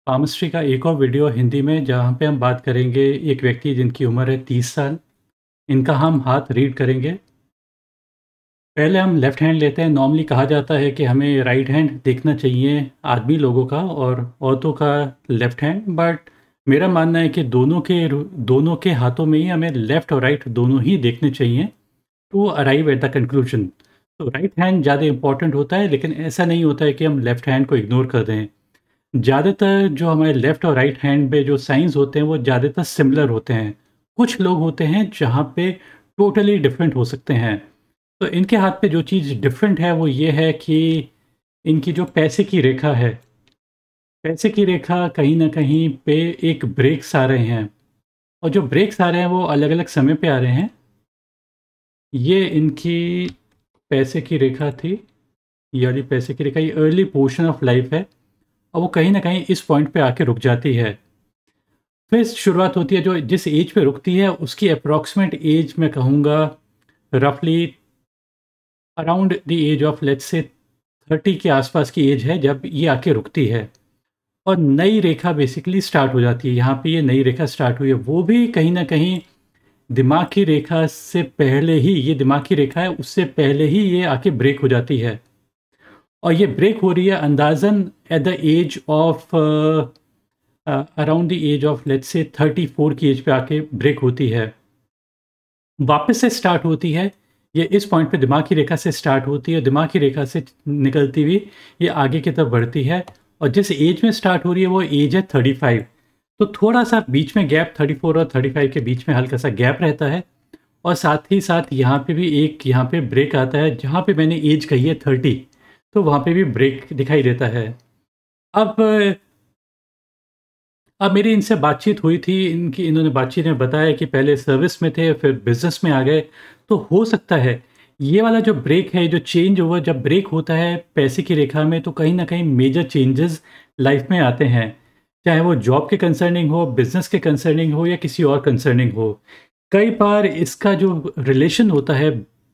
Palmistry का एक और वीडियो हिंदी में जहाँ पे हम बात करेंगे एक व्यक्ति जिनकी उम्र है 30 साल। इनका हम हाथ रीड करेंगे। पहले हम लेफ़्ट हैंड लेते हैं। नॉर्मली कहा जाता है कि हमें राइट हैंड देखना चाहिए आदमी लोगों का और औरतों का लेफ़्ट हैंड। बट मेरा मानना है कि दोनों के हाथों में ही हमें लेफ़्ट और राइट दोनों ही देखने चाहिए to arrive at the conclusion. तो राइट हैंड ज़्यादा इम्पोर्टेंट होता है, लेकिन ऐसा नहीं होता है कि हम लेफ़्ट हैंड को इग्नोर कर दें। ज़्यादातर जो हमारे लेफ़्ट और राइट हैंड पे जो साइन्स होते हैं वो ज़्यादातर सिमिलर होते हैं। कुछ लोग होते हैं जहाँ पे टोटली डिफरेंट हो सकते हैं। तो इनके हाथ पे जो चीज़ डिफरेंट है वो ये है कि इनकी जो पैसे की रेखा है, पैसे की रेखा कहीं न कहीं पे एक ब्रेक्स आ रहे हैं, और जो ब्रेक्स आ रहे हैं वो अलग-अलग समय पे आ रहे हैं। ये इनकी पैसे की रेखा थी, ये वाली पैसे की रेखा ये अर्ली पोर्शन ऑफ लाइफ़ है, और वो कहीं न कहीं इस पॉइंट पे आके रुक जाती है। फिर शुरुआत होती है, जो जिस एज पे रुकती है उसकी अप्रॉक्सिमेट एज मैं कहूँगा रफली around the age of let's say 30 के आसपास की एज है जब ये आके रुकती है, और नई रेखा बेसिकली स्टार्ट हो जाती है। यहाँ पे ये नई रेखा स्टार्ट हुई है, वो भी कहीं न कहीं दिमाग की रेखा से पहले ही, ये दिमाग की रेखा है उससे पहले ही ये आके ब्रेक हो जाती है। और ये ब्रेक हो रही है अंदाज़न at the age of around the age of let's say 34 की एज पे आके ब्रेक होती है। वापस से स्टार्ट होती है, ये इस पॉइंट पे दिमाग की रेखा से स्टार्ट होती है, दिमाग की रेखा से निकलती हुई ये आगे की तरफ बढ़ती है, और जिस एज में स्टार्ट हो रही है वो एज है 35। तो थोड़ा-सा बीच में गैप 34 और 35 के बीच में हल्का-सा गैप रहता है, और साथ ही साथ यहाँ पे भी एक यहाँ पे ब्रेक आता है, जहाँ पे मैंने एज कही है 30, तो वहाँ पे भी ब्रेक दिखाई देता है। अब मेरी इनसे बातचीत हुई थी, इन्होंने बातचीत में बताया कि पहले सर्विस में थे, फिर बिज़नेस में आ गए। तो हो सकता है, ये वाला जो ब्रेक है, जो चेंज ओवर जब ब्रेक होता है पैसे की रेखा में, तो कहीं न कहीं मेजर चेंजेज़ लाइफ़ में आते हैं। चाहे वो जॉब के कंसर्निंग हो, बिज़नेस के कंसर्निंग हो या किसी और कंसर्निंग हो। कई बार इसका जो रिलेशन होता है,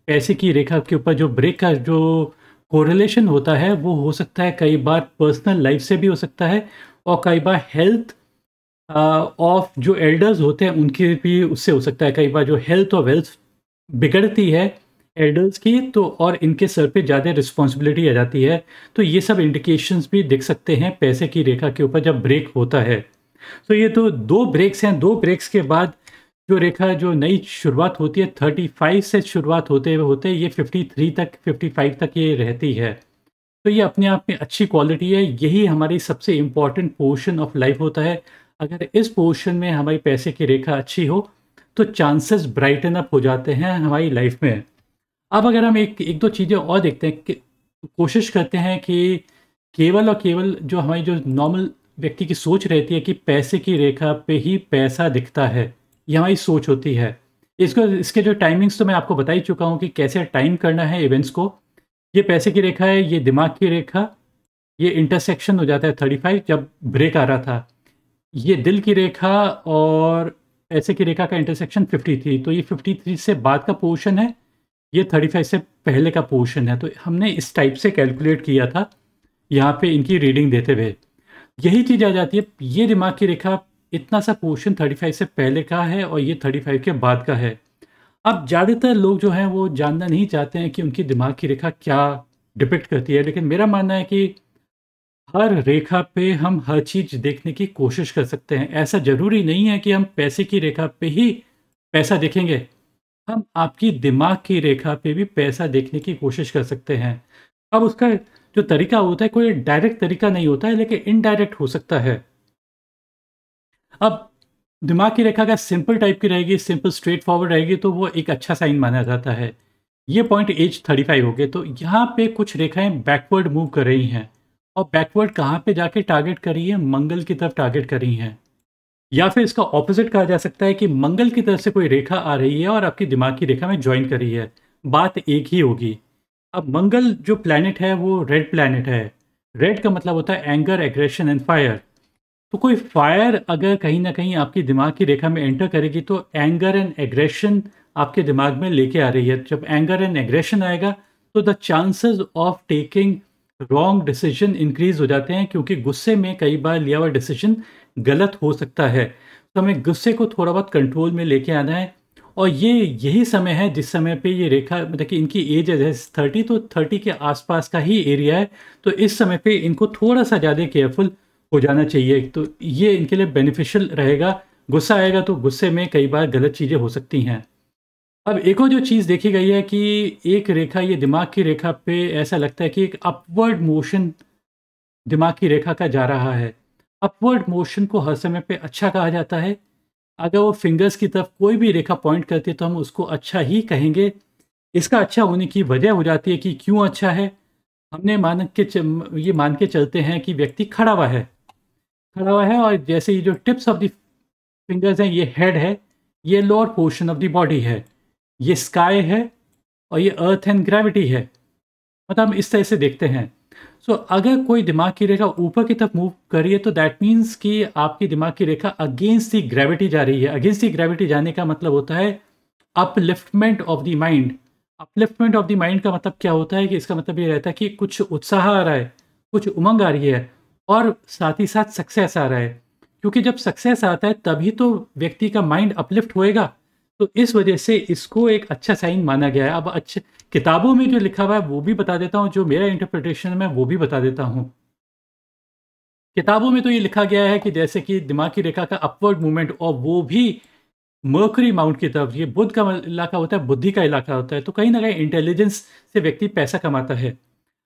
पैसे की रेखा के ऊपर जो ब्रेक का जो कोरिलेशन होता है, वो हो सकता है कई बार पर्सनल लाइफ़ से भी हो सकता है, और कई बार हेल्थ ऑफ जो एल्डर्स होते हैं उनके भी उससे हो सकता है। कई बार जो हेल्थ और वेल्थ बिगड़ती है एल्डर्स की, तो और इनके सर पे ज़्यादा रिस्पॉन्सिबिलिटी आ जाती है। तो ये सब इंडिकेशंस भी दिख सकते हैं पैसे की रेखा के ऊपर जब ब्रेक होता है। तो ये तो 2 ब्रेक्स हैं, 2 ब्रेक्स के बाद जो रेखा जो नई शुरुआत होती है 35 से शुरुआत होते ये 53 तक 55 तक ये रहती है। तो ये अपने आप में अच्छी क्वालिटी है, यही हमारी सबसे इम्पोर्टेंट पोर्शन ऑफ लाइफ होता है। अगर इस पोर्शन में हमारी पैसे की रेखा अच्छी हो, तो चांसेस ब्राइटन अप हो जाते हैं हमारी लाइफ में। अब अगर हम एक एक दो चीज़ें और देखते हैं कि कोशिश करते हैं कि केवल और केवल जो हमारी जो नॉर्मल व्यक्ति की सोच रहती है कि पैसे की रेखा पे ही पैसा दिखता है, ये हमारी सोच होती है। इसको इसके जो टाइमिंग्स तो मैं आपको बता ही चुका हूँ कि कैसे टाइम करना है इवेंट्स को। ये पैसे की रेखा है, ये दिमाग की रेखा, ये इंटरसेक्शन हो जाता है 35 जब ब्रेक आ रहा था। ये दिल की रेखा और पैसे की रेखा का इंटरसेक्शन 53, तो ये 53 से बाद का पोर्शन है, ये 35 से पहले का पोर्शन है। तो हमने इस टाइप से कैलकुलेट किया था, यहाँ पे इनकी रीडिंग देते हुए। यही चीज़ आ जाती है, ये दिमाग की रेखा इतना सा पोर्शन 35 से पहले का है और ये 35 के बाद का है। अब ज़्यादातर लोग जो हैं वो जानना नहीं चाहते हैं कि उनकी दिमाग की रेखा क्या डिपिक्ट करती है, लेकिन मेरा मानना है कि हर रेखा पे हम हर चीज़ देखने की कोशिश कर सकते हैं। ऐसा ज़रूरी नहीं है कि हम पैसे की रेखा पे ही पैसा देखेंगे। हम आपकी दिमाग की रेखा पे भी पैसा देखने की कोशिश कर सकते हैं। अब उसका जो तरीका होता है कोई डायरेक्ट तरीका नहीं होता है, लेकिन इनडायरेक्ट हो सकता है। अब दिमाग की रेखा अगर सिंपल टाइप की रहेगी, सिंपल स्ट्रेट फॉरवर्ड रहेगी, तो वो एक अच्छा साइन माना जाता है। ये पॉइंट एज 35 हो गए, तो यहाँ पे कुछ रेखाएँ बैकवर्ड मूव कर रही हैं, और बैकवर्ड कहाँ पे जाके टारगेट कर रही हैं? मंगल की तरफ टारगेट कर रही हैं। या फिर इसका ऑपोज़िट कहा जा सकता है कि मंगल की तरफ से कोई रेखा आ रही है और आपकी दिमाग की रेखा में जॉइन कर रही है। बात एक ही होगी। अब मंगल जो प्लैनेट है वो रेड प्लैनेट है। रेड का मतलब होता है एंगर, एग्रेशन एंड फायर। तो कोई फायर अगर कहीं न कहीं आपकी दिमाग की रेखा में एंटर करेगी, तो एंगर एंड एग्रेशन आपके दिमाग में लेके आ रही है। जब एंगर एंड एग्रेशन आएगा, तो the chances of taking wrong decision increase हो जाते हैं, क्योंकि गुस्से में कई बार लिया हुआ डिसीजन गलत हो सकता है। तो हमें गुस्से को थोड़ा बहुत कंट्रोल में लेके आना है। और ये यही समय है जिस समय पे ये रेखा, मतलब कि इनकी एज है जैसे 30, तो 30 के आसपास का ही एरिया है। तो इस समय पे इनको थोड़ा सा ज़्यादा केयरफुल हो जाना चाहिए, तो ये इनके लिए बेनिफिशियल रहेगा। गुस्सा आएगा तो गुस्से में कई बार गलत चीज़ें हो सकती हैं। अब एक और जो चीज़ देखी गई है कि एक रेखा, ये दिमाग की रेखा पे ऐसा लगता है कि एक अपवर्ड मोशन दिमाग की रेखा का जा रहा है। अपवर्ड मोशन को हर समय पे अच्छा कहा जाता है। अगर वो फिंगर्स की तरफ कोई भी रेखा पॉइंट करती है तो हम उसको अच्छा ही कहेंगे। इसका अच्छा होने की वजह हो जाती है कि क्यों अच्छा है? हमने ये मान के चलते हैं कि व्यक्ति खड़ा हुआ है। खड़ा हुआ है और जैसे ये जो टिप्स ऑफ द फिंगर्स हैं, ये हेड है, ये lower portion of the body है, ये स्काई है और ये अर्थ एंड ग्रेविटी है। मतलब हम इस तरह से देखते हैं। सो अगर कोई दिमाग की रेखा ऊपर की तरफ मूव कर रही है तो दैट मीन्स कि आपकी दिमाग की रेखा अगेंस्ट द ग्रेविटी जा रही है। अगेंस्ट द ग्रेविटी जाने का मतलब होता है upliftment of the mind. Upliftment of the mind का मतलब क्या होता है कि इसका मतलब ये रहता है कि कुछ उत्साह आ रहा है, कुछ उमंग आ रही है और साथ ही साथ सक्सेस आ रहा है। क्योंकि जब सक्सेस आता है तभी तो व्यक्ति का माइंड अपलिफ्ट होएगा। तो इस वजह से इसको एक अच्छा साइन माना गया है। अब अच्छे किताबों में जो लिखा हुआ है वो भी बता देता हूँ, जो मेरा इंटरप्रिटेशन है मैं वो भी बता देता हूँ। किताबों में तो ये लिखा गया है कि जैसे कि दिमाग की रेखा का अपवर्ड मूवमेंट, और वो भी मर्करी माउंट की तरफ। ये बुध का इलाका होता है, बुद्धि का इलाका होता है, तो कहीं ना कहीं इंटेलिजेंस से व्यक्ति पैसा कमाता है।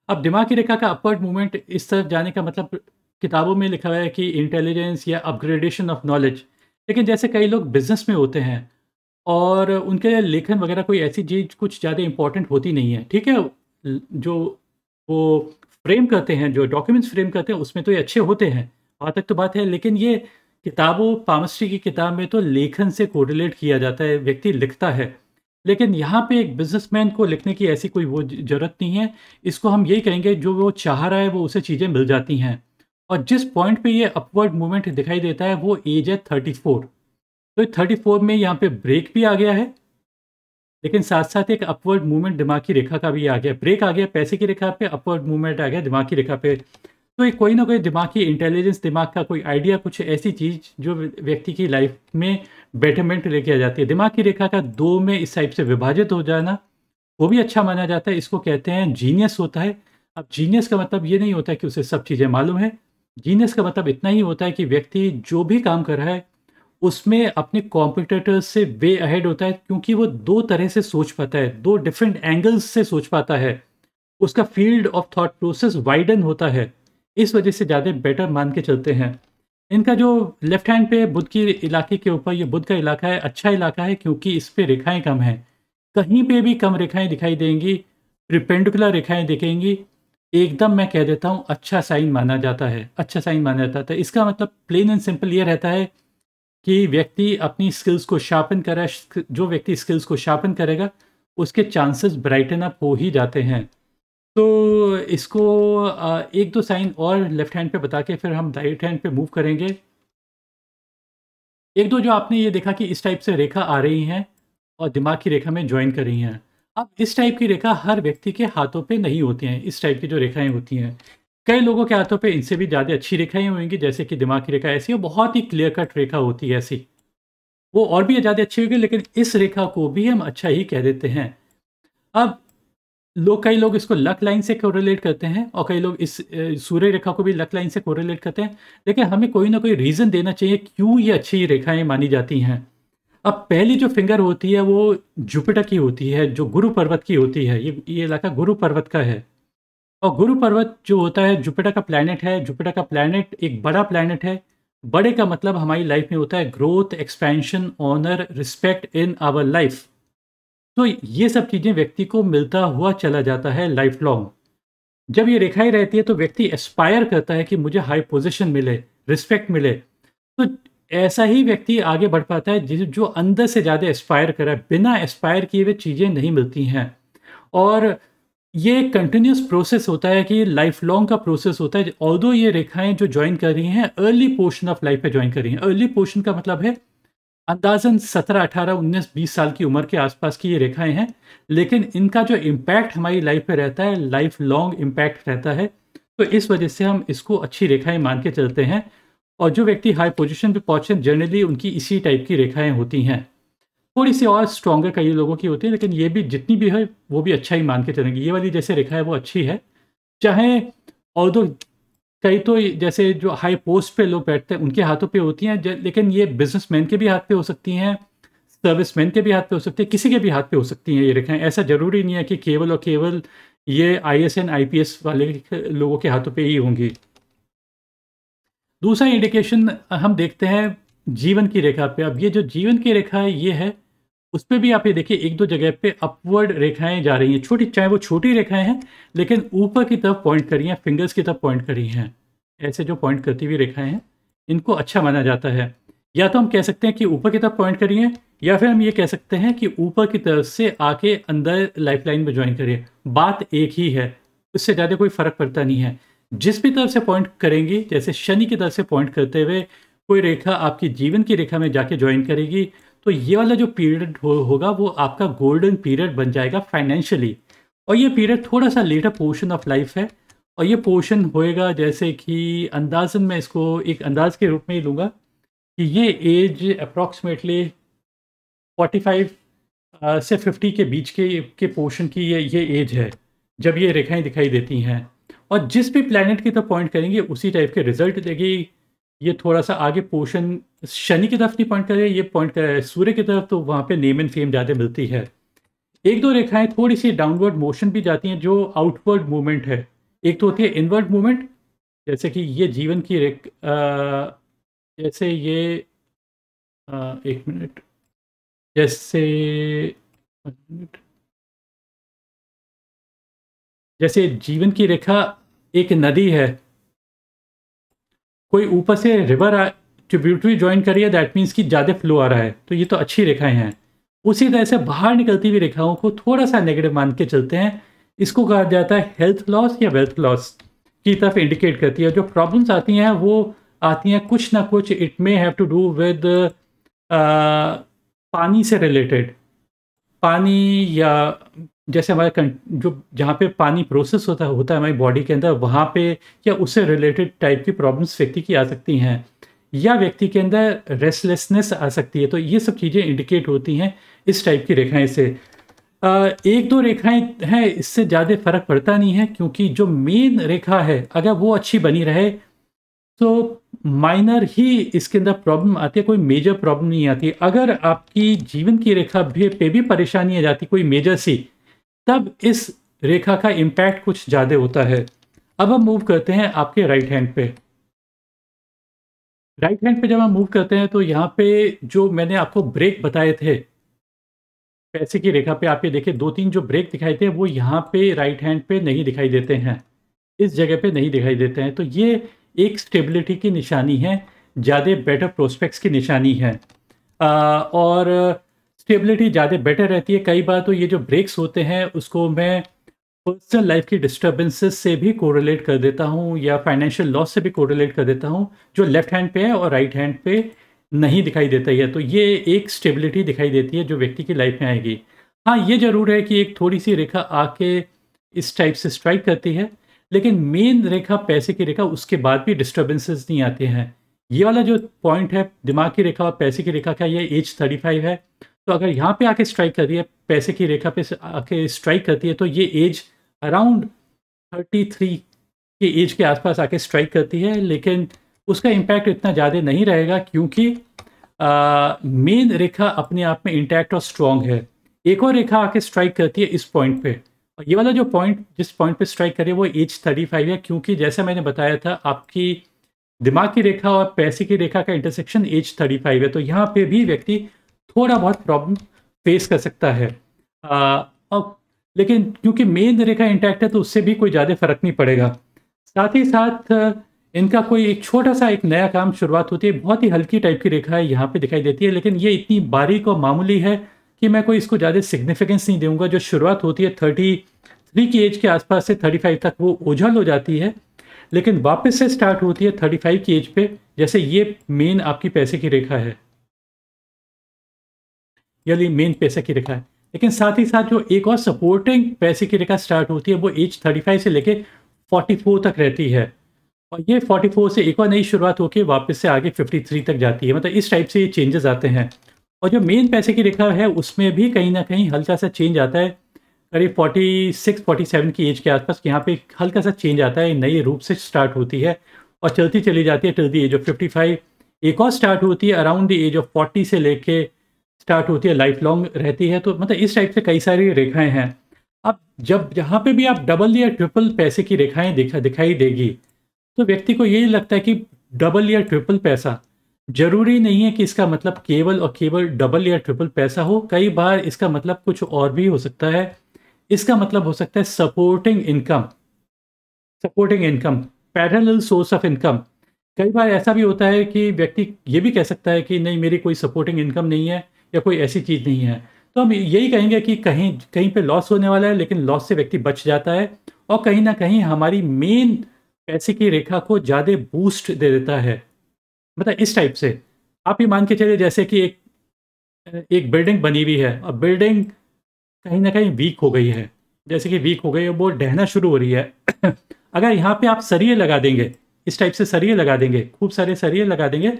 अब दिमाग की रेखा का अपवर्ड मूवमेंट इस तरफ जाने का मतलब किताबों में लिखा हुआ है कि इंटेलिजेंस या अपग्रेडेशन ऑफ नॉलेज। लेकिन जैसे कई लोग बिजनेस में होते हैं और उनके लिए लेखन वगैरह कोई ऐसी चीज़ कुछ ज़्यादा इम्पोर्टेंट होती नहीं है, ठीक है? जो वो फ्रेम करते हैं, जो डॉक्यूमेंट्स फ्रेम करते हैं उसमें तो ये अच्छे होते हैं, वहाँ तक तो बात है। लेकिन ये किताबों पामिस्ट्री की किताब में तो लेखन से कोरिलेट किया जाता है, व्यक्ति लिखता है। लेकिन यहाँ पे एक बिज़नेसमैन को लिखने की ऐसी कोई वो ज़रूरत नहीं है। इसको हम यही कहेंगे, जो वो चाह रहा है वो उसे चीज़ें मिल जाती हैं। और जिस पॉइंट पे ये अपवर्ड मूवमेंट दिखाई देता है वो एज है 34। तो 34 में यहाँ पे ब्रेक भी आ गया है, लेकिन साथ-साथ एक अपवर्ड मूवमेंट दिमाग की रेखा का भी आ गया। ब्रेक आ गया पैसे की रेखा पे, अपवर्ड मूवमेंट आ गया दिमाग की रेखा पे। तो ये कोई ना कोई दिमाग की इंटेलिजेंस, दिमाग का कोई आइडिया, कुछ ऐसी चीज़ जो व्यक्ति की लाइफ में बेटरमेंट लेके आ जाती है। दिमाग की रेखा का 2 में इस टाइप से विभाजित हो जाना, वो भी अच्छा माना जाता है। इसको कहते हैं जीनियस होता है। अब जीनियस का मतलब ये नहीं होता है कि उसे सब चीज़ें मालूम है। जीनियस का मतलब इतना ही होता है कि व्यक्ति जो भी काम कर रहा है उसमें अपने कॉम्पिटिटर्स से वे अहेड होता है, क्योंकि वो 2 तरह से सोच पाता है, 2 डिफरेंट एंगल्स से सोच पाता है। उसका field of thought process widen होता है। इस वजह से ज़्यादा बेटर मान के चलते हैं। इनका जो लेफ्ट हैंड पे बुध की इलाके के ऊपर, ये बुध का इलाका है, अच्छा इलाका है क्योंकि इस पे रेखाएँ कम हैं। कहीं पे भी कम रेखाएँ दिखाई देंगी, परपेंडिकुलर रेखाएँ दिखेंगी, एकदम मैं कह देता हूँ अच्छा साइन माना जाता है, अच्छा साइन माना जाता है। इसका मतलब प्लेन एंड सिंपल ये रहता है कि व्यक्ति अपनी स्किल्स को शार्पन करे। जो व्यक्ति स्किल्स को शार्पन करेगा उसके चांसेस ब्राइटन अप हो ही जाते हैं। तो इसको 1-2 साइन और लेफ्ट हैंड पे बता के फिर हम राइट हैंड पे मूव करेंगे। 1-2 जो आपने ये देखा कि इस टाइप से रेखा आ रही हैं और दिमाग की रेखा में जॉइन कर रही हैं। अब इस टाइप की रेखा हर व्यक्ति के हाथों पे नहीं होती हैं, इस टाइप की जो रेखाएँ होती हैं। कई लोगों के हाथों पे इनसे भी ज़्यादा अच्छी रेखाएँ होंगी, जैसे कि दिमाग की रेखा ऐसी और बहुत ही क्लियर कट रेखा होती है ऐसी। वो और भी ज़्यादा अच्छी होगी, लेकिन इस रेखा को भी हम अच्छा ही कह देते हैं। अब कई लोग इसको लक लाइन से कोरिलेट करते हैं और कई लोग इस सूर्य रेखा को भी लक लाइन से कोरिलेट करते हैं। लेकिन हमें कोई ना कोई रीज़न देना चाहिए क्यों ये अच्छी रेखाएँ मानी जाती हैं। अब पहली जो फिंगर होती है वो जुपिटर की होती है, जो गुरु पर्वत की होती है। ये इलाका गुरु पर्वत का है। और गुरु पर्वत जो होता है जुपिटर का प्लैनेट है। जुपिटर का प्लैनेट एक बड़ा प्लैनेट है। बड़े का मतलब हमारी लाइफ में होता है growth, expansion, honour, respect in our life. तो ये सब चीज़ें व्यक्ति को मिलता हुआ चला जाता है लाइफ लॉन्ग। जब ये रेखाएँ रहती है तो व्यक्ति एस्पायर करता है कि मुझे हाई पोज़ीशन मिले, रिस्पेक्ट मिले। तो ऐसा ही व्यक्ति आगे बढ़ पाता है जो अंदर से ज़्यादा एस्पायर करे। बिना एस्पायर किए हुए चीज़ें नहीं मिलती हैं। और ये एक कंटिन्यूअस प्रोसेस होता है कि लाइफ लॉन्ग का प्रोसेस होता है। ऑल्दो ये रेखाएँ जो जॉइन कर रही हैं अर्ली पोर्शन ऑफ लाइफ पे जॉइन कर रही हैं। अर्ली पोर्शन का मतलब है अंदाज़न 17, 18, 19, 20 साल की उम्र के आसपास की ये रेखाएँ हैं। लेकिन इनका जो इम्पैक्ट हमारी लाइफ पे रहता है, लाइफ लॉन्ग इम्पैक्ट रहता है। तो इस वजह से हम इसको अच्छी रेखाएँ मान के चलते हैं और जो व्यक्ति हाई पोज़ीशन पे पहुँचे जनरली उनकी इसी टाइप की रेखाएँ होती हैं। थोड़ी-सी और स्ट्रॉन्गर कई लोगों की होती है, लेकिन ये भी जितनी भी है, वो भी अच्छा ही मान के चलेंगे। ये वाली जैसे रेखा है, वो अच्छी है। चाहे ऑल्दो कई तो जैसे जो हाई पोस्ट पे लोग बैठते हैं, उनके हाथों पे होती हैं लेकिन ये बिज़नेसमैन के भी हाथ पे हो सकती हैं, सर्विसमैन के भी हाथ पे हो सकती है, किसी के भी हाथ पे हो सकती हैं ये रेखाएँ। ऐसा ज़रूरी नहीं है कि केवल और केवल ये आईएएस, आईपीएस वाले लोगों के हाथों पे ही होंगी। दूसरा इंडिकेशन हम देखते हैं जीवन की रेखा पे। अब ये जो जीवन की रेखा है ये है, उसपे भी आप ये देखिए 1-2 जगह पे अपवर्ड रेखाएँ जा रही हैं। छोटी चाहे वो छोटी रेखाएँ हैं, लेकिन ऊपर की तरफ पॉइंट कर रही हैं, फिंगर्स की तरफ पॉइंट कर रही हैं। ऐसे जो पॉइंट करती हुई रेखाएँ हैं, इनको अच्छा माना जाता है। या तो हम कह सकते हैं कि ऊपर की तरफ पॉइंट कर रही हैं या फिर हम ये कह सकते हैं कि ऊपर की तरफ से आके अंदर लाइफ़लाइन में जॉइन कर रही है। बात एक ही है, उससे ज़्यादा कोई फ़र्क पड़ता नहीं है। जिस भी तरफ से पॉइंट करेंगी, जैसे शनि की तरफ से पॉइंट करते हुए कोई रेखा आपकी जीवन की रेखा में जाके जॉइन करेगी, तो ये वाला जो पीरियड होगा वो आपका गोल्डन पीरियड बन जाएगा फाइनेंशियली। और ये पीरियड थोड़ा-सा लेटर पोर्शन ऑफ लाइफ़ है और ये पोर्शन होएगा जैसे कि अंदाज़न मैं इसको एक अंदाज़ के रूप में ही लूँगा कि ये एज अप्रॉक्सिमेटली 45 से 50 के बीच के पोर्शन की ये एज है, जब ये रेखाएँ दिखाई देती हैं। और जिस भी प्लैनेट की तरफ पॉइंट करेंगे उसी टाइप के रिज़ल्ट देगी। ये थोड़ा-सा आगे पोर्शन शनि की तरफ नहीं पॉइंट कर रहा है, ये पॉइंट कर रहा है सूर्य की तरफ, तो वहाँ पे नेम एंड फेम ज़्यादा मिलती है। 1-2 रेखाएँ थोड़ी-सी डाउनवर्ड मोशन भी जाती हैं जो आउटवर्ड मूवमेंट है। एक तो होती है इनवर्ड मूवमेंट, जैसे कि ये जीवन की जैसे ये 1 मिनट, जैसे 1 मिनट, जैसे जीवन की रेखा एक नदी है, कोई ऊपर से रिवर ट्रिब्यूटरी जॉइन करी है, दैट मीन्स कि ज़्यादा फ्लो आ रहा है, तो ये तो अच्छी रेखाएँ हैं। उसी तरह से बाहर निकलती हुई रेखाओं को थोड़ा-सा नेगेटिव मान के चलते हैं। इसको कहा जाता है हेल्थ लॉस या वेल्थ लॉस की तरफ इंडिकेट करती है। जो प्रॉब्लम्स आती हैं वो आती हैं कुछ ना कुछ, it may have to do with पानी से रिलेटेड। पानी या जैसे हमारे जो जहाँ पे पानी प्रोसेस होता होता है हमारी बॉडी के अंदर, वहाँ पे या उससे रिलेटेड टाइप की प्रॉब्लम्स व्यक्ति की आ सकती हैं, या व्यक्ति के अंदर रेस्टलेसनेस आ सकती है। तो ये सब चीज़ें इंडिकेट होती हैं इस टाइप की रेखाएँ से। 1-2 रेखाएँ हैं, इससे ज़्यादा फ़र्क पड़ता नहीं है, क्योंकि जो मेन रेखा है अगर वो अच्छी बनी रहे तो माइनर ही इसके अंदर प्रॉब्लम आती है, कोई मेजर प्रॉब्लम नहीं आती। अगर आपकी जीवन की रेखा पे भी परेशानी आ जाती कोई मेजर सी, तब इस रेखा का इम्पैक्ट कुछ ज़्यादा होता है। अब हम मूव करते हैं आपके राइट हैंड पे। राइट हैंड पे जब हम मूव करते हैं तो यहाँ पे जो मैंने आपको ब्रेक बताए थे, पैसे की रेखा पे आप ये देखिए 2-3 जो ब्रेक दिखाए थे वो यहाँ पे राइट हैंड पे नहीं दिखाई देते हैं। इस जगह पे नहीं दिखाई देते हैं। तो ये एक स्टेबिलिटी की निशानी है, ज़्यादा बेटर प्रोस्पेक्ट्स की निशानी है। और स्टेबिलिटी ज़्यादा बेटर रहती है। कई बार तो ये जो ब्रेक्स होते हैं उसको मैं पर्सनल लाइफ की डिस्टर्बेंसेस से भी कोरिलेट कर देता हूँ या फाइनेंशियल लॉस से भी कोरिलेट कर देता हूँ, जो लेफ्ट हैंड पे है और राइट हैंड पे नहीं दिखाई देता है। तो ये एक स्टेबिलिटी दिखाई देती है जो व्यक्ति की लाइफ में आएगी। हाँ, ये ज़रूर है कि एक थोड़ी-सी रेखा आके इस टाइप से स्ट्राइक करती है, लेकिन मेन रेखा पैसे की रेखा उसके बाद भी डिस्टर्बेंसेस नहीं आते हैं। ये वाला जो पॉइंट है दिमाग की रेखा और पैसे की रेखा का, ये एज 35 है। तो अगर यहाँ पे आके स्ट्राइक कर रही है, पैसे की रेखा पे आके स्ट्राइक करती है, तो ये एज अराउंड 33 की एज के आसपास आके स्ट्राइक करती है, लेकिन उसका इम्पैक्ट इतना ज़्यादा नहीं रहेगा, क्योंकि मेन रेखा अपने आप में इंटैक्ट और स्ट्रॉन्ग है। एक और रेखा आके स्ट्राइक करती है इस पॉइंट पे, और ये वाला जो पॉइंट जिस पॉइंट पे स्ट्राइक करे वो एज 35 है, क्योंकि जैसा मैंने बताया था आपकी दिमाग की रेखा और पैसे की रेखा का इंटरसेक्शन एज 35 है। तो यहाँ पे भी व्यक्ति थोड़ा बहुत प्रॉब्लम फेस कर सकता है। और लेकिन क्योंकि मेन रेखा इंटैक्ट है तो उससे भी कोई ज़्यादा फ़र्क नहीं पड़ेगा। साथ ही साथ इनका कोई एक छोटा-सा एक नया काम शुरुआत होती है, बहुत ही हल्की टाइप की रेखा है यहाँ पे दिखाई देती है, लेकिन ये इतनी बारीक और मामूली है कि मैं कोई इसको ज़्यादा सिग्निफिकेंस नहीं दूँगा। जो शुरुआत होती है 33 की एज के आसपास से 35 तक वो ओझल हो जाती है, लेकिन वापस से स्टार्ट होती है 35 की एज पे, जैसे ये मेन आपकी पैसे की रेखा है। यानी मेन पैसे की रेखा है। लेकिन साथ ही साथ जो एक और सपोर्टिंग पैसे की रेखा स्टार्ट होती है वो एज 35 से लेके 44 तक रहती है और ये 44 से एक और नई शुरुआत होके वापस से आगे 53 तक जाती है। मतलब इस टाइप से ये चेंजेस आते हैं और जो मेन पैसे की रेखा है उसमें भी कहीं न कहीं हल्का सा चेंज आता है। करीब 46-47 की एज के आसपास यहाँ पे हल्का सा चेंज आता है, नए रूप से स्टार्ट होती है और चलती चली जाती है टिल द एज ऑफ 55। एक और स्टार्ट होती है अराउंड द एज ऑफ 40 से लेके स्टार्ट होती है, लाइफ लॉन्ग रहती है। तो मतलब इस टाइप से कई सारी रेखाएँ हैं। अब जब जहाँ पे भी आप डबल या ट्रिपल पैसे की रेखाएँ दिखाई देगी, तो व्यक्ति को यही लगता है कि डबल या ट्रिपल पैसा, ज़रूरी नहीं है कि इसका मतलब केवल और केवल डबल या ट्रिपल पैसा हो। कई बार इसका मतलब कुछ और भी हो सकता है। इसका मतलब हो सकता है supporting income, parallel source of income. कई बार ऐसा भी होता है कि व्यक्ति ये भी कह सकता है कि नहीं, मेरी कोई सपोर्टिंग इनकम नहीं है या कोई ऐसी चीज़ नहीं है। तो हम यही कहेंगे कि कहीं कहीं पे लॉस होने वाला है, लेकिन लॉस से व्यक्ति बच जाता है और कहीं न कहीं हमारी मेन पैसे की रेखा को ज़्यादा बूस्ट दे देता है। मतलब इस टाइप से आप ये मान के चलिए जैसे कि एक बिल्डिंग बनी हुई है और बिल्डिंग कहीं न कहीं वीक हो गई है। जैसे कि वीक हो गई है, वो ढहना शुरू हो रही है। अगर यहाँ पे आप सरिये लगा देंगे, इस टाइप से सरिये लगा देंगे, खूब सारे सरिये लगा देंगे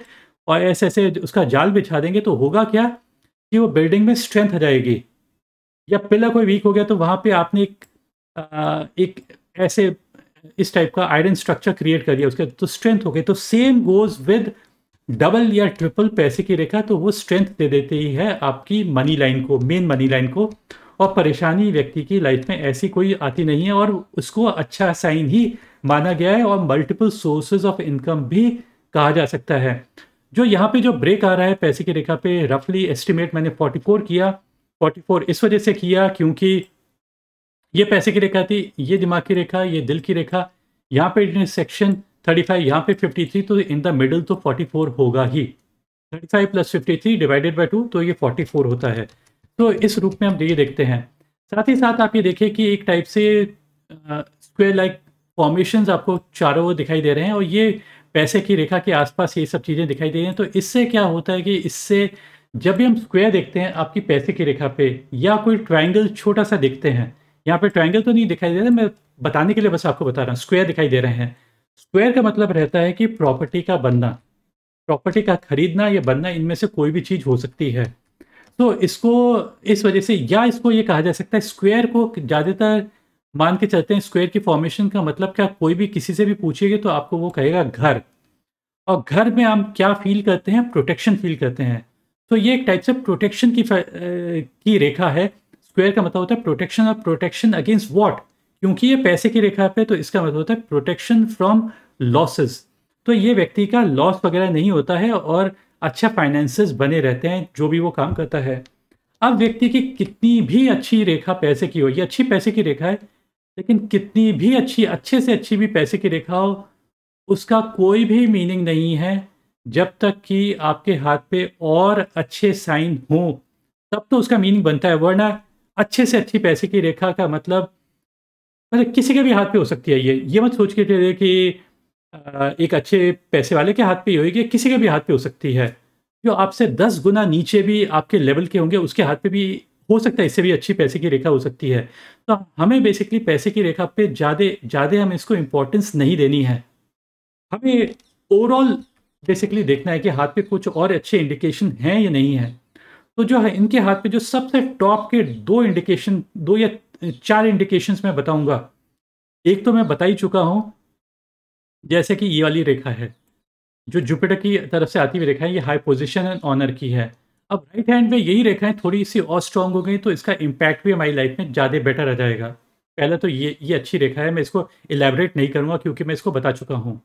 और ऐसे-ऐसे उसका जाल बिछा देंगे, तो होगा क्या कि वो बिल्डिंग में स्ट्रेंथ आ जाएगी। या पिलर कोई वीक हो गया तो वहाँ पे आपने एक ऐसे इस टाइप का आयरन स्ट्रक्चर क्रिएट कर दिया उसके, तो स्ट्रेंथ हो गई। तो सेम गोज़ विद डबल या ट्रिपल पैसे की रेखा, तो वो स्ट्रेंथ दे देती है आपकी मनी लाइन को, मेन मनी लाइन को। और परेशानी व्यक्ति की लाइफ में ऐसी कोई आती नहीं है और उसको अच्छा साइन ही माना गया है और मल्टीपल सोर्सेज ऑफ इनकम भी कहा जा सकता है। जो यहाँ पे जो ब्रेक आ रहा है पैसे की रेखा पे, रफली एस्टिमेट मैंने 44 किया। 44 इस वजह से किया क्योंकि ये पैसे की रेखा थी, ये दिमाग की रेखा, ये दिल की रेखा, यहाँ पे इंटरसेक्शन 35, यहाँ पे 53, तो इन द मिडल तो 44 होगा ही। 35 प्लस 53 डिवाइडेड बाय 2, तो ये 44 होता है। तो इस रूप में हम ये देखते हैं। साथ ही साथ आप ये देखिए कि एक टाइप से स्क्वायर लाइक फॉर्मेशंस आपको चारों ओर दिखाई दे रहे हैं और ये पैसे की रेखा के आसपास ये सब चीज़ें दिखाई दे रही हैं। तो इससे क्या होता है कि इससे जब भी हम स्क्वायर देखते हैं आपकी पैसे की रेखा पे या कोई ट्रायंगल छोटा सा देखते हैं, यहाँ पे ट्रायंगल तो नहीं दिखाई दे रहा, मैं बताने के लिए बस आपको बता रहा हूँ, स्क्वायर दिखाई दे रहे हैं। स्क्वायर का मतलब रहता है कि प्रॉपर्टी का बनना, प्रॉपर्टी का खरीदना या बनना, इनमें से कोई भी चीज़ हो सकती है। तो इसको इस वजह से या इसको ये कहा जा सकता है, स्क्वायर को ज़्यादातर मान के चलते हैं स्क्वायर की फॉर्मेशन का मतलब क्या, कोई भी किसी से भी पूछिएगा तो आपको वो कहेगा घर। और घर में हम क्या फ़ील करते हैं, प्रोटेक्शन फ़ील करते हैं। तो ये एक टाइप से प्रोटेक्शन की रेखा है। स्क्वायर का मतलब होता है प्रोटेक्शन, और प्रोटेक्शन अगेंस्ट व्हाट? क्योंकि ये पैसे की रेखा पे, तो इसका मतलब होता है प्रोटेक्शन फ्रॉम लॉसेस। तो ये व्यक्ति का लॉस वगैरह नहीं होता है और अच्छा फाइनेंसेस बने रहते हैं जो भी वो काम करता है। अब व्यक्ति की कितनी भी अच्छी रेखा पैसे की हो, ये अच्छी पैसे की रेखा है, लेकिन कितनी भी अच्छी, अच्छे से अच्छी भी पैसे की रेखा हो, उसका कोई भी मीनिंग नहीं है जब तक कि आपके हाथ पे और अच्छे साइन हों, तब तो उसका मीनिंग बनता है। वरना अच्छे से अच्छी पैसे की रेखा का मतलब किसी के भी हाथ पे हो सकती है। ये मत सोच के चलिए कि एक अच्छे पैसे वाले के हाथ पे ही होगी, किसी के भी हाथ पे हो सकती है। जो आपसे 10 गुना नीचे भी आपके लेवल के होंगे, उसके हाथ पे भी हो सकता है इससे भी अच्छी पैसे की रेखा हो सकती है। तो हमें बेसिकली पैसे की रेखा पे ज़्यादा ज़्यादा हमें इसको इम्पोर्टेंस नहीं देनी है। हमें ओवरऑल बेसिकली देखना है कि हाथ पे कुछ और अच्छे इंडिकेशन हैं या नहीं है। तो जो है इनके हाथ पे जो सबसे टॉप के 2 इंडिकेशन, 2 या 4 इंडिकेशंस मैं बताऊँगा। एक तो मैं बता ही चुका हूँ, जैसे कि ये वाली रेखा है, जो जुपिटर की तरफ से आती हुई रेखा है, ये हाई पोजीशन एंड ऑनर की है। अब राइट हैंड में यही रेखाएँ थोड़ी-सी और स्ट्रॉन्ग हो गई तो इसका इम्पैक्ट भी हमारी लाइफ में ज़्यादा बेटर आ जाएगा। पहला तो ये अच्छी रेखा है, मैं इसको इलैबोरेट नहीं करूँगा क्योंकि मैं इसको बता चुका हूँ।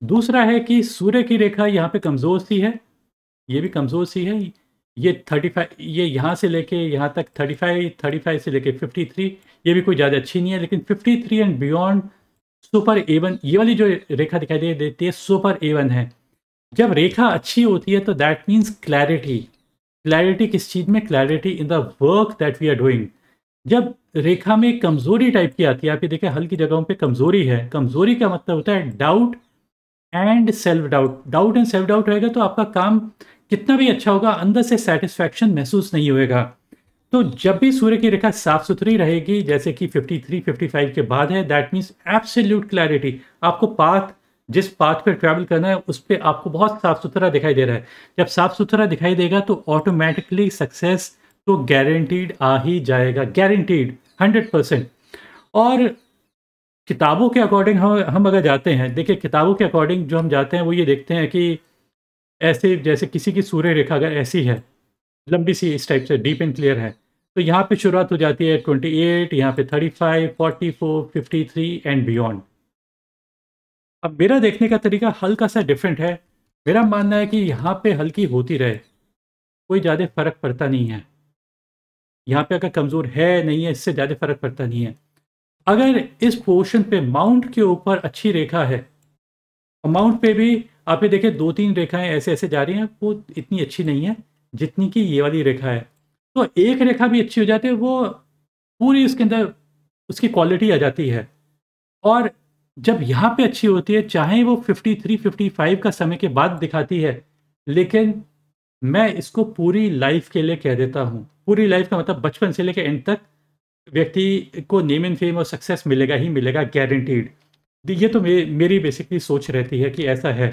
दूसरा है कि सूर्य की रेखा यहाँ पे कमज़ोर-सी है, ये भी कमज़ोर-सी है। ये 35, ये यहाँ से लेके यहाँ तक 35, 35 से लेके 53, ये भी कोई ज़्यादा अच्छी नहीं है, लेकिन 53 एंड बियॉन्ड सुपर ए1, ये वाली जो रेखा दिखाई दे देती है सुपर ए1 है। जब रेखा अच्छी होती है तो दैट मीन्स क्लैरिटी। क्लैरिटी किस चीज़ में? Clarity in the work that we are doing. जब रेखा में कमज़ोरी टाइप की आती है, आप ये देखें हल्की जगहों पे कमज़ोरी है। कमज़ोरी का मतलब होता है doubt and self doubt. Doubt and self doubt रहेगा तो आपका काम कितना भी अच्छा होगा, अंदर से सैटिस्फैक्शन महसूस नहीं होएगा। तो जब भी सूर्य की रेखा साफ-सुथरी रहेगी, जैसे कि 53-55 के बाद है, दैट मीन्स एब्सोल्यूट क्लैरिटी। आपको जिस पाथ पे ट्रैवल करना है, उस पे आपको बहुत साफ-सुथरा दिखाई दे रहा है। जब साफ-सुथरा दिखाई देगा, तो ऑटोमैटिकली सक्सेस तो गारंटीड आ ही जाएगा, गारंटीड 100%। और किताबों के अकॉर्डिंग हम अगर जाते हैं, देखिए किताबों के अकॉर्डिंग जो हम जाते हैं, वो ये देखते हैं कि ऐसे जैसे किसी की सूर्य रेखा अगर ऐसी है, लंबी सी इस टाइप से डीप एंड क्लियर है, तो यहाँ पे शुरुआत हो जाती है 28, यहाँ पे 35, 44, 53 एंड बियॉन्ड। अब मेरा देखने का तरीका हल्का-सा डिफरेंट है। मेरा मानना है कि यहाँ पे हल्की होती रहे, कोई ज़्यादा फ़र्क पड़ता नहीं है। यहाँ पे अगर कमज़ोर है, नहीं है, इससे ज़्यादा फ़र्क पड़ता नहीं है। अगर इस पोर्शन पे माउंट के ऊपर अच्छी रेखा है, माउंट पे भी आप ये देखिए 2-3 रेखाएँ ऐसे-ऐसे जा रही हैं, वो इतनी अच्छी नहीं है, जितनी कि ये वाली रेखा है। तो एक रेखा भी अच्छी हो जाती है, वो पूरी उसके अंदर उसकी क्वालिटी आ जाती है। और जब यहाँ पे अच्छी होती है, चाहे वो 53-55 का समय के बाद दिखाती है, लेकिन मैं इसको पूरी लाइफ़ के लिए कह देता हूँ। पूरी लाइफ़ का मतलब बचपन से लेके एंड तक व्यक्ति को नेम एंड फेम और सक्सेस मिलेगा ही मिलेगा, गारंटीड। ये तो मेरी बेसिकली सोच रहती है कि ऐसा है।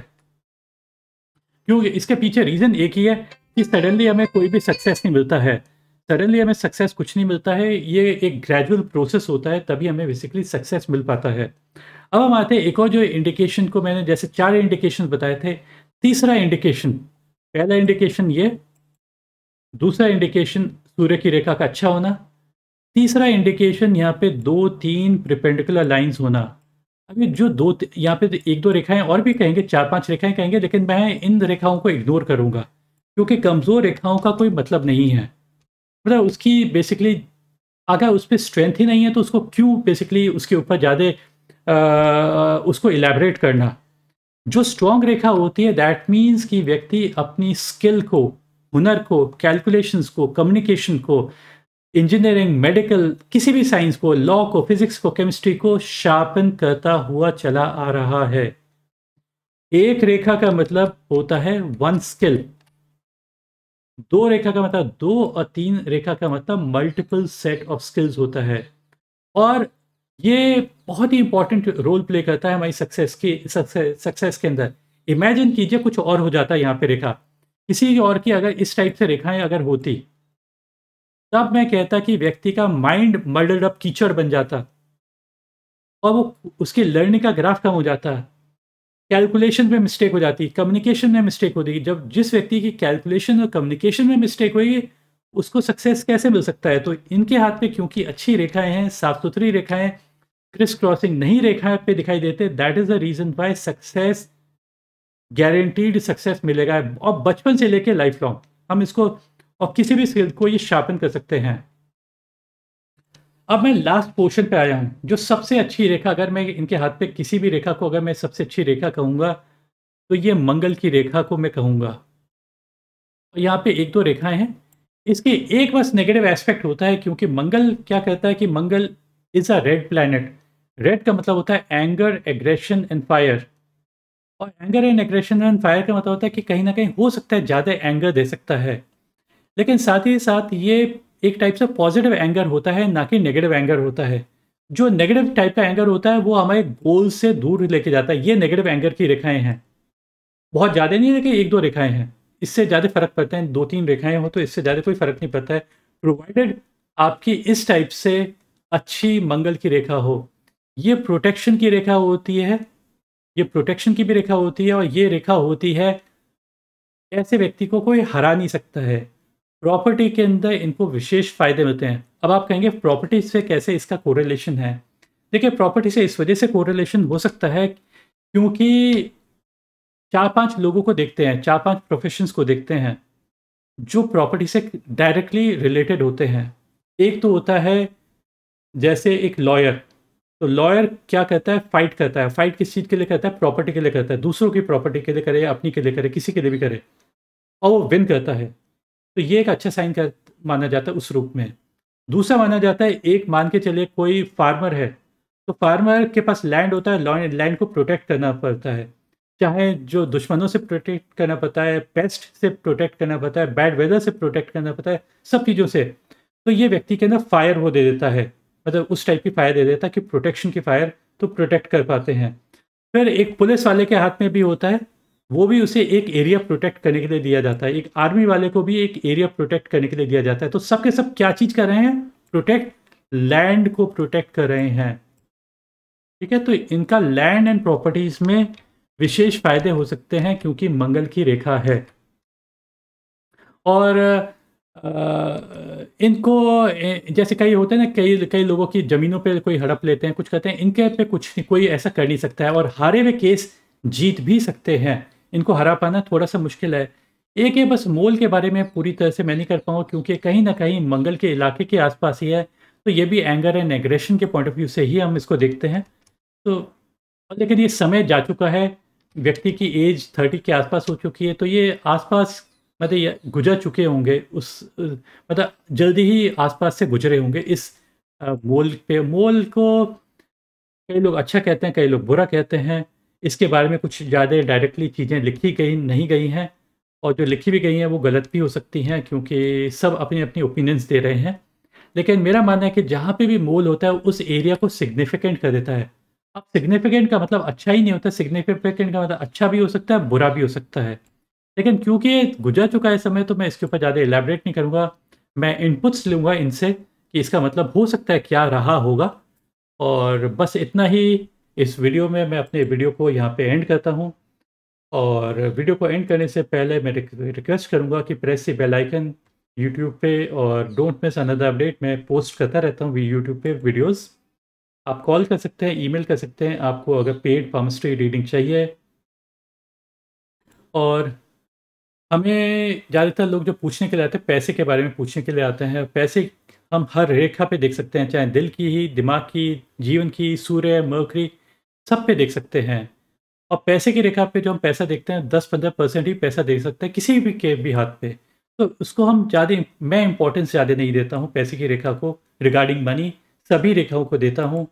क्योंकि इसके पीछे रीज़न एक ही है कि सडनली हमें कोई भी सक्सेस नहीं मिलता है। सडनली हमें सक्सेस कुछ नहीं मिलता है, ये एक ग्रेजुअल प्रोसेस होता है, तभी हमें बेसिकली सक्सेस मिल पाता है। अब हम आते हैं एक और जो इंडिकेशन को मैंने जैसे 4 इंडिकेशन बताए थे, तीसरा इंडिकेशन, पहला इंडिकेशन ये, दूसरा इंडिकेशन सूर्य की रेखा का अच्छा होना, तीसरा इंडिकेशन यहाँ पे 2-3 परपेंडिकुलर लाइन्स होना। अब ये जो 2 त यहाँ पे 1-2 रेखाएँ और भी कहेंगे, 4-5 रेखाएँ कहेंगे, लेकिन मैं इन रेखाओं को इग्नोर करूँगा, क्योंकि कमज़ोर रेखाओं का कोई मतलब नहीं है। मतलब उसकी बेसिकली अगर उस पे स्ट्रेंथ ही नहीं है, तो उसको क्यों बेसिकली उसके ऊपर ज़्यादा उसको इलैबोरेट करना। जो स्ट्रॉन्ग रेखा होती है, दैट मीन्स कि व्यक्ति अपनी स्किल को, हुनर को, कैलकुलेशंस को, कम्युनिकेशन को, इंजीनियरिंग, मेडिकल, किसी भी साइंस को, लॉ को, फिजिक्स को, केमिस्ट्री को शार्पन करता हुआ चला आ रहा है। एक रेखा का मतलब होता है वन स्किल, 2 रेखा का मतलब 2 और 3 रेखा का मतलब मल्टीपल सेट ऑफ स्किल्स होता है। और ये बहुत ही इंपॉर्टेंट रोल प्ले करता है हमारी सक्सेस के अंदर। इमेजिन कीजिए कुछ और हो जाता है यहाँ पे रेखा, किसी और की अगर इस टाइप से रेखाएँ अगर होती, तब मैं कहता कि व्यक्ति का माइंड मल्डड अप कीचड़ बन जाता और वो उसकी लर्निंग का ग्राफ कम हो जाता। कैलकुलेशन में मिस्टेक हो जाती, कम्युनिकेशन में मिस्टेक होती। जब जिस व्यक्ति की कैलकुलेशन और कम्युनिकेशन में मिस्टेक होएगी, उसको सक्सेस कैसे मिल सकता है? तो इनके हाथ में क्योंकि अच्छी रेखाएँ हैं, साफ-सुथरी रेखाएँ, क्रिस क्रॉसिंग नहीं रेखा पे दिखाई देते, that is the reason why success, guaranteed success मिलेगा और बचपन से लेके लाइफ लॉन्ग। हम इसको और किसी भी स्किल को ये शार्पन कर सकते हैं। अब मैं लास्ट पोर्शन पे आया हूँ, जो सबसे अच्छी रेखा, अगर मैं इनके हाथ पे किसी भी रेखा को अगर मैं सबसे अच्छी रेखा कहूँगा, तो ये मंगल की रेखा को मैं कहूँगा। यहाँ पे 1-2 रेखाएँ हैं। इसके एक बस नेगेटिव एस्पेक्ट होता है, क्योंकि मंगल क्या कहता है कि Mangal is a red planet. Red का मतलब होता है एंगर, एग्रेशन एंड फायर। और anger and aggression and fire का मतलब होता है कि कहीं न कहीं हो सकता है ज़्यादा एंगर दे सकता है। लेकिन साथ ही साथ ये एक टाइप से पॉज़िटिव एंगर होता है, ना कि नेगेटिव एंगर होता है। जो नेगेटिव टाइप का एंगर होता है, वो हमारे गोल से दूर लेके जाता है। ये नेगेटिव एंगर की रेखाएँ हैं। बहुत ज़्यादा नहीं है, लेकिन 1-2 रेखाएँ हैं। इससे ज़्यादा फ़र्क पड़ता है, 2-3 रेखाएँ हों तो इससे ज़्यादा कोई फ़र्क नहीं पड़ता है, प्रोवाइडेड आपकी इस टाइप से अच्छी मंगल की रेखा हो। ये प्रोटेक्शन की रेखा होती है, ये प्रोटेक्शन की भी रेखा होती है और ये रेखा होती है, ऐसे व्यक्ति को कोई हरा नहीं सकता है। प्रॉपर्टी के अंदर इनको विशेष फ़ायदे मिलते हैं। अब आप कहेंगे प्रॉपर्टी से कैसे इसका कोरिलेशन है? देखिए, प्रॉपर्टी से इस वजह से कोरिलेशन हो सकता है, क्योंकि 4-5 लोगों को देखते हैं, 4-5 प्रोफ़ेशंस को देखते हैं, जो प्रॉपर्टी से डायरेक्टली रिलेटेड होते हैं। एक तो होता है जैसे एक लॉयर, तो लॉयर क्या करता है? फ़ाइट करता है। फ़ाइट किस चीज़ के लिए करता है? प्रॉपर्टी के लिए करता है। दूसरों की प्रॉपर्टी के लिए करे या अपनी के लिए करे, किसी के लिए भी करे और वो विन करता है। तो ये एक अच्छा साइन का माना जाता है उस रूप में। दूसरा माना जाता है, एक मान के चलिए कोई फार्मर है, तो फार्मर के पास लैंड होता है, लैंड को प्रोटेक्ट करना पड़ता है। चाहे जो दुश्मनों से प्रोटेक्ट करना पड़ता है, पेस्ट से प्रोटेक्ट करना पड़ता है, बैड वेदर से प्रोटेक्ट करना पड़ता है, सब चीज़ों से। तो ये व्यक्ति के अंदर फायर वो दे देता है, मतलब उस टाइप की फायर दे देता है कि प्रोटेक्शन की फायर, तो प्रोटेक्ट कर पाते हैं। फिर एक पुलिस वाले के हाथ में भी होता है, वो भी उसे एक एरिया प्रोटेक्ट करने के लिए दिया जाता है। एक आर्मी वाले को भी एक एरिया प्रोटेक्ट करने के लिए दिया जाता है। तो सब के सब क्या चीज़ कर रहे हैं? प्रोटेक्ट, लैंड को प्रोटेक्ट कर रहे हैं। ठीक है, तो इनका लैंड एंड प्रॉपर्टीज़ में विशेष फ़ायदे हो सकते हैं क्योंकि मंगल की रेखा है। और इनको जैसे कई होते हैं ना, कई कई लोगों की ज़मीनों पे कोई हड़प लेते हैं, कुछ करते हैं, इनके पे कुछ नहीं, कोई ऐसा कर नहीं सकता है और हारे हुए केस जीत भी सकते हैं। इनको हरा पाना थोड़ा-सा मुश्किल है। एक ये बस मोल के बारे में पूरी तरह से मैं नहीं कर पाऊँगा क्योंकि कहीं न कहीं मंगल के इलाके के आस-पास ही है, तो ये भी एंगर एंड एग्रेशन के पॉइंट ऑफ व्यू से ही हम इसको देखते हैं। तो लेकिन ये समय जा चुका है, व्यक्ति की एज 30 के आस-पास हो चुकी है, तो ये आस-पास मतलब ये गुज़र चुके होंगे उस मतलब जल्दी ही आस-पास से गुज़रे होंगे इस मोल पे। मोल को कई लोग अच्छा कहते हैं, कई लोग बुरा कहते हैं। इसके बारे में कुछ ज़्यादा डायरेक्टली चीज़ें लिखी गई नहीं गई हैं और जो लिखी भी गई हैं वो गलत भी हो सकती हैं क्योंकि सब अपनी-अपनी ओपिनियंस दे रहे हैं। लेकिन मेरा मानना है कि जहाँ पे भी मोल होता है उस एरिया को सिग्निफिकेंट कर देता है। अब सिग्निफिकेंट का मतलब अच्छा ही नहीं होता, सिग्निफिकेंट का मतलब अच्छा भी हो सकता है, बुरा भी हो सकता है। लेकिन क्योंकि ये गुज़र चुका है समय, तो मैं इसके ऊपर ज़्यादा इलैबोरेट नहीं करूँगा। मैं इनपुट्स लूँगा इनसे कि इसका मतलब हो सकता है क्या रहा होगा। और बस इतना ही इस वीडियो में मैं अपने वीडियो को यहाँ पे एंड करता हूँ। और वीडियो को एंड करने से पहले मैं रिक्वेस्ट करूँगा कि press the bell icon YouTube पे, और डोंट मिस अनदर अपडेट। मैं पोस्ट करता रहता हूँ यूट्यूब पे वीडियोज़। आप कॉल कर सकते हैं, ईमेल कर सकते हैं, आपको अगर पेड पामिस्ट्री रीडिंग चाहिए। और हमें ज़्यादातर लोग जो पूछने के लिए आते हैं, पैसे के बारे में पूछने के लिए आते हैं। पैसे हम हर रेखा पे देख सकते हैं, चाहे दिल की ही, दिमाग की, जीवन की, सूर्य, मरकरी, सब पे देख सकते हैं। और पैसे की रेखा पे जो हम पैसा देखते हैं, 10-15% ही पैसा देख सकते हैं किसी भी के भी हाथ पे। तो उसको हम ज़्यादा, मैं इम्पोर्टेंस ज़्यादा नहीं देता हूँ पैसे की रेखा को रिगार्डिंग मनी, सभी रेखाओं को देता हूँ।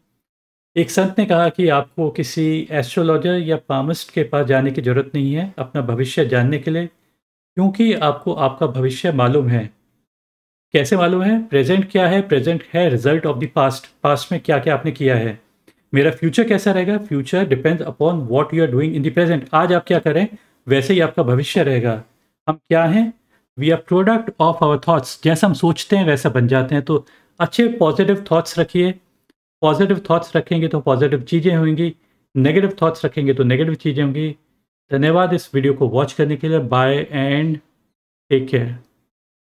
एक संत ने कहा कि आपको किसी एस्ट्रोलॉजर या पामिस्ट के पास जाने की ज़रूरत नहीं है अपना भविष्य जानने के लिए, क्योंकि आपको आपका भविष्य मालूम है। कैसे मालूम है? प्रेज़ेंट क्या है? प्रेज़ेंट है result of the past. Past में क्या-क्या आपने किया है। मेरा फ्यूचर कैसा रहेगा? Future depends upon what you are doing in the present. आज आप क्या कर रहे हैं, वैसे ही आपका भविष्य रहेगा। हम क्या हैं? We are product of our thoughts. जैसा हम सोचते हैं वैसा बन जाते हैं। तो अच्छे पॉज़िटिव थॉट्स रखिए। पॉज़िटिव थॉट्स रखेंगे तो पॉज़िटिव चीज़ें होंगी। नेगेटिव थॉट्स रखेंगे तो नेगेटिव चीज़ें होंगी। धन्यवाद इस वीडियो को वॉच करने के लिए। Bye and take care.